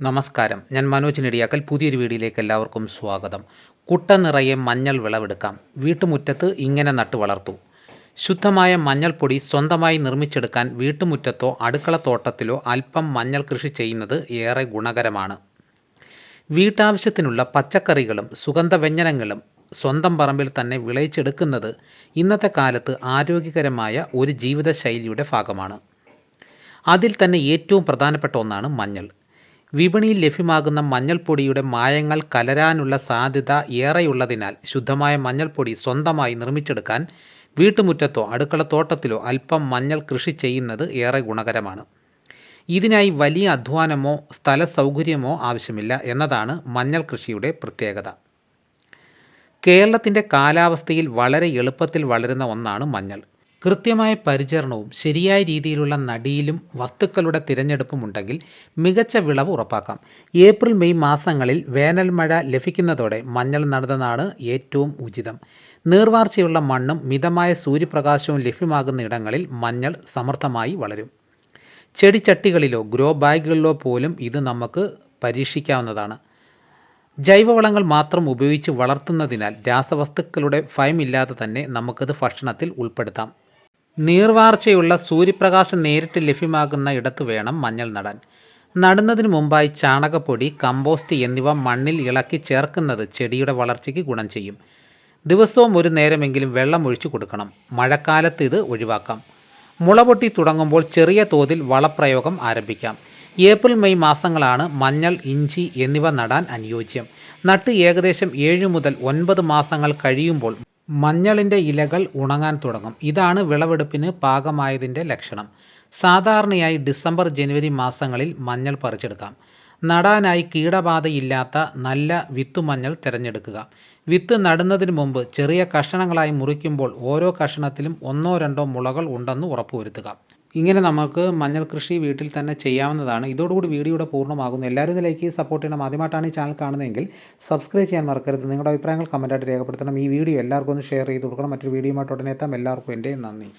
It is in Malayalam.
നമസ്കാരം, ഞാൻ മനോജ് നെടിയാക്കൽ. പുതിയൊരു വീഡിയോയിലേക്ക് എല്ലാവർക്കും സ്വാഗതം. കുട്ട നിറയെ മഞ്ഞൾ വിളവെടുക്കാം. വീട്ടുമുറ്റത്ത് ഇങ്ങനെ നട്ടു വളർത്തൂ. ശുദ്ധമായ മഞ്ഞൾപ്പൊടി സ്വന്തമായി നിർമ്മിച്ചെടുക്കാൻ വീട്ടുമുറ്റത്തോ അടുക്കളത്തോട്ടത്തിലോ അല്പം മഞ്ഞൾ കൃഷി ചെയ്യുന്നത് ഏറെ ഗുണകരമാണ്. വീട്ടാവശ്യത്തിനുള്ള പച്ചക്കറികളും സുഗന്ധവ്യഞ്ജനങ്ങളും സ്വന്തം പറമ്പിൽ തന്നെ വിളയിച്ചെടുക്കുന്നത് ഇന്നത്തെ കാലത്ത് ആരോഗ്യകരമായ ഒരു ജീവിതശൈലിയുടെ ഭാഗമാണ്. അതിൽ തന്നെ ഏറ്റവും പ്രധാനപ്പെട്ട ഒന്നാണ് മഞ്ഞൾ. വിപണിയിൽ ലഭ്യമാകുന്ന മഞ്ഞൾപ്പൊടിയുടെ മായങ്ങൾ കലരാനുള്ള സാധ്യത ഏറെയുള്ളതിനാൽ ശുദ്ധമായ മഞ്ഞൾപ്പൊടി സ്വന്തമായി നിർമ്മിച്ചെടുക്കാൻ വീട്ടുമുറ്റത്തോ അടുക്കളത്തോട്ടത്തിലോ അല്പം മഞ്ഞൾ കൃഷി ചെയ്യുന്നത് ഏറെ ഗുണകരമാണ്. ഇതിനായി വലിയ അധ്വാനമോ സ്ഥല സൗകര്യമോ ആവശ്യമില്ല എന്നതാണ് മഞ്ഞൾ കൃഷിയുടെ പ്രത്യേകത. കേരളത്തിൻ്റെ കാലാവസ്ഥയിൽ വളരെ എളുപ്പത്തിൽ വളരുന്ന ഒന്നാണ് മഞ്ഞൾ. കൃത്യമായ പരിചരണവും ശരിയായ രീതിയിലുള്ള നടിയിലും വസ്തുക്കളുടെ തിരഞ്ഞെടുപ്പും ഉണ്ടെങ്കിൽ മികച്ച വിളവ് ഉറപ്പാക്കാം. ഏപ്രിൽ മെയ് മാസങ്ങളിൽ വേനൽ മഴ ലഭിക്കുന്നതോടെ മഞ്ഞൾ നടുന്നതാണ് ഏറ്റവും ഉചിതം. നീർവാർച്ചയുള്ള മണ്ണും മിതമായ സൂര്യപ്രകാശവും ലഭ്യമാകുന്ന ഇടങ്ങളിൽ മഞ്ഞൾ സമൃദ്ധമായി വളരും. ചെടിച്ചട്ടികളിലോ ഗ്രോ ബാഗുകളിലോ പോലും ഇത് നമുക്ക് പരീക്ഷിക്കാവുന്നതാണ്. ജൈവവളങ്ങൾ മാത്രം ഉപയോഗിച്ച് വളർത്തുന്നതിനാൽ രാസവസ്തുക്കളുടെ ഭയമില്ലാതെ തന്നെ നമുക്കത് ഭക്ഷണത്തിൽ ഉൾപ്പെടുത്താം. നീർവാർച്ചയുള്ള സൂര്യപ്രകാശം നേരിട്ട് ലഭ്യമാകുന്ന ഇടത്ത് വേണം മഞ്ഞൾ നടാൻ. നടുന്നതിന് മുമ്പായി ചാണകപ്പൊടി, കമ്പോസ്റ്റ് എന്നിവ മണ്ണിൽ ഇളക്കി ചേർക്കുന്നത് ചെടിയുടെ വളർച്ചയ്ക്ക് ഗുണം ചെയ്യും. ദിവസവും ഒരു നേരമെങ്കിലും വെള്ളം ഒഴിച്ചു കൊടുക്കണം. മഴക്കാലത്ത് ഇത് ഒഴിവാക്കാം. മുളപൊട്ടി തുടങ്ങുമ്പോൾ ചെറിയ തോതിൽ വളപ്രയോഗം ആരംഭിക്കാം. ഏപ്രിൽ മെയ് മാസങ്ങളാണ് മഞ്ഞൾ, ഇഞ്ചി എന്നിവ നടാൻ അനുയോജ്യം. നട്ട് ഏകദേശം 7 മുതൽ 9 മാസങ്ങൾ കഴിയുമ്പോൾ മഞ്ഞളിൻ്റെ ഇലകൾ ഉണങ്ങാൻ തുടങ്ങും. ഇതാണ് വിളവെടുപ്പിന് പാകമായതിൻ്റെ ലക്ഷണം. സാധാരണയായി ഡിസംബർ ജനുവരി മാസങ്ങളിൽ മഞ്ഞൾ പറിച്ചെടുക്കാം. നടാനായി കീടബാധയില്ലാത്ത നല്ല വിത്തുമഞ്ഞൾ തിരഞ്ഞെടുക്കുക. വിത്ത് നടുന്നതിന് മുമ്പ് ചെറിയ കഷണങ്ങളായി മുറിക്കുമ്പോൾ ഓരോ കഷണത്തിലും 1-2 മുളകൾ ഉണ്ടെന്ന് ഉറപ്പുവരുത്തുക. ഇങ്ങനെ നമുക്ക് മഞ്ഞൾ കൃഷി വീട്ടിൽ തന്നെ ചെയ്യാവുന്നതാണ്. ഇതോടുകൂടി വീഡിയോയുടെ പൂർണ്ണമാകുന്നു. എല്ലാവരും ഇത് ലൈക്ക് ചെയ്ത് സപ്പോർട്ട് ചെയ്യണം. ആദ്യമായിട്ടാണ് ഈ ചാനൽ കാണുന്നതെങ്കിൽ സബ്സ്ക്രൈബ് ചെയ്യാൻ മറക്കരുത്. നിങ്ങളുടെ അഭിപ്രായങ്ങൾ കമൻറ്റായിട്ട് രേഖപ്പെടുത്തണം. ഈ വീഡിയോ എല്ലാവർക്കും ഒന്ന് ഷെയർ ചെയ്ത് കൊടുക്കണം. മറ്റൊരു വീഡിയോയുമായിട്ട് ഉടനെ എത്താം. എല്ലാവർക്കും എൻ്റെ നന്ദി.